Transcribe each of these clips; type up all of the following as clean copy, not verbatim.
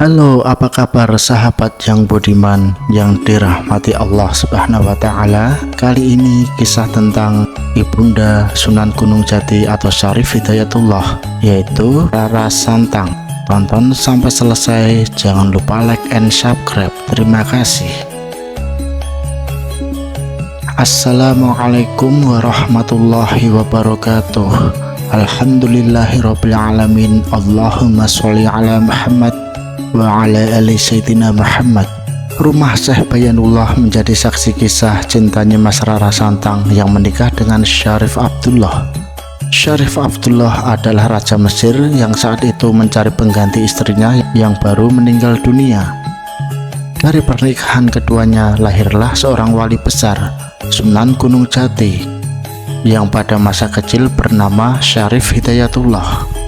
Halo, apa kabar sahabat yang budiman yang dirahmati Allah Subhanahu wa taala? Kali ini kisah tentang Ibunda Sunan Gunung Jati atau Syarif Hidayatullah, yaitu Rara Santang. Tonton sampai selesai, jangan lupa like and subscribe. Terima kasih. Assalamualaikum warahmatullahi wabarakatuh. Alhamdulillahirabbil alamin. Allahumma sholli ala Muhammad wa ala ali sayyidina Muhammad. Rumah Syekh Bayanullah menjadi saksi kisah cintanya Mas Rara Santang yang menikah dengan Syarif Abdullah. Syarif Abdullah adalah raja Mesir yang saat itu mencari pengganti istrinya yang baru meninggal dunia. Dari pernikahan keduanya lahirlah seorang wali besar, Sunan Gunung Jati, yang pada masa kecil bernama Syarif Hidayatullah.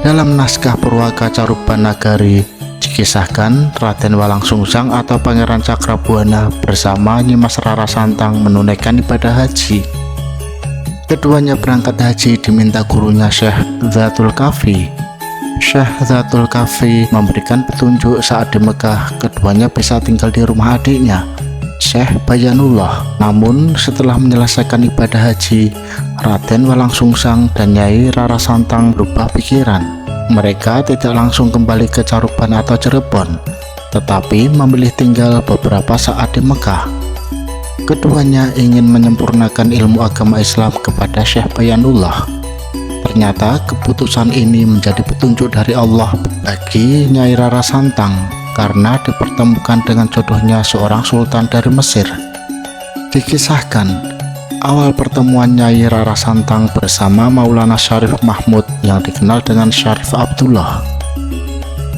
Dalam naskah Purwaka Caruban Nagari dikisahkan Raden Walang Sungsang atau Pangeran Cakrabuana bersama Nyimas Rara Santang menunaikan ibadah haji. Keduanya berangkat haji diminta gurunya Syekh Dzatul Kafi. Syekh Dzatul Kafi memberikan petunjuk saat di Mekah keduanya bisa tinggal di rumah adiknya, Syekh Bayanullah. Namun setelah menyelesaikan ibadah haji, Raden Walang Sungsang dan Nyai Rara Santang berubah pikiran. Mereka tidak langsung kembali ke Caruban atau Cirebon, tetapi memilih tinggal beberapa saat di Mekah. Keduanya ingin menyempurnakan ilmu agama Islam kepada Syekh Bayanullah. Ternyata keputusan ini menjadi petunjuk dari Allah bagi Nyai Rara Santang karena dipertemukan dengan jodohnya seorang sultan dari Mesir. Dikisahkan, awal pertemuan Nyai Rara Santang bersama Maulana Syarif Mahmud yang dikenal dengan Syarif Abdullah.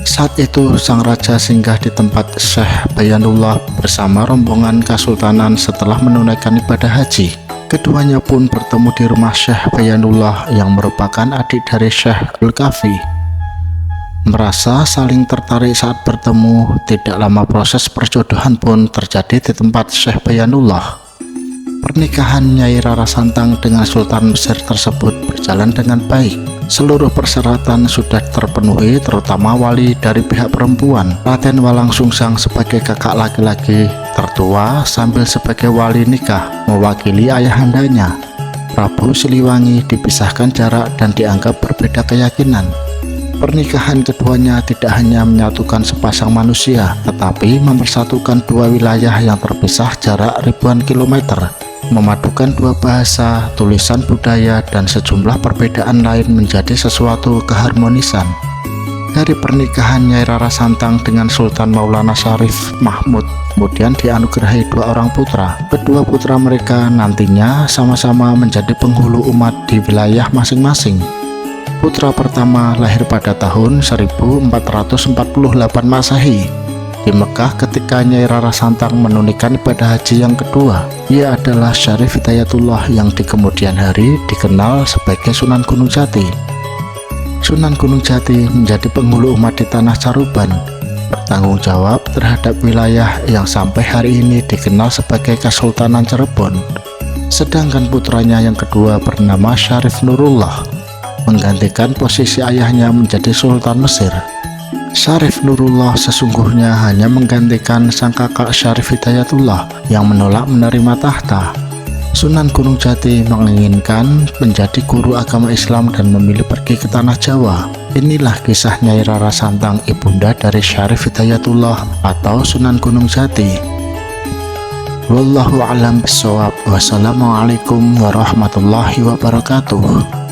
Saat itu sang raja singgah di tempat Syekh Bayanullah bersama rombongan kesultanan setelah menunaikan ibadah haji. Keduanya pun bertemu di rumah Syekh Bayanullah yang merupakan adik dari Syekh Al-Kafi. Merasa saling tertarik saat bertemu, tidak lama proses perjodohan pun terjadi di tempat Syekh Bayanullah. Pernikahan Nyai Rara Santang dengan Sultan Mesir tersebut berjalan dengan baik. Seluruh persyaratan sudah terpenuhi, terutama wali dari pihak perempuan. Raden Walang Sungsang sebagai kakak laki-laki tertua sambil sebagai wali nikah mewakili ayahandanya. Prabu Siliwangi dipisahkan jarak dan dianggap berbeda keyakinan. Pernikahan keduanya tidak hanya menyatukan sepasang manusia, tetapi mempersatukan dua wilayah yang terpisah jarak ribuan kilometer, memadukan dua bahasa, tulisan budaya, dan sejumlah perbedaan lain menjadi sesuatu keharmonisan. Dari pernikahan Nyai Rara Santang dengan Sultan Maulana Syarif Mahmud, kemudian dianugerahi dua orang putra. Kedua putra mereka nantinya sama-sama menjadi penghulu umat di wilayah masing-masing. Putra pertama lahir pada tahun 1448 Masehi di Mekah ketika Nyai Rara Santang menunaikan ibadah haji yang kedua. Ia adalah Syarif Hidayatullah yang di kemudian hari dikenal sebagai Sunan Gunung Jati. Sunan Gunung Jati menjadi penghulu umat di tanah Caruban, bertanggung jawab terhadap wilayah yang sampai hari ini dikenal sebagai Kesultanan Cirebon. Sedangkan putranya yang kedua bernama Syarif Nurullah, menggantikan posisi ayahnya menjadi Sultan Mesir. Syarif Nurullah sesungguhnya hanya menggantikan sang kakak Syarif Hidayatullah yang menolak menerima tahta. Sunan Gunung Jati menginginkan menjadi guru agama Islam dan memilih pergi ke tanah Jawa. Inilah kisah Nyai Rara Santang, ibunda dari Syarif Hidayatullah atau Sunan Gunung Jati. Wallahu a'lam bishawab. Wassalamualaikum warahmatullahi wabarakatuh.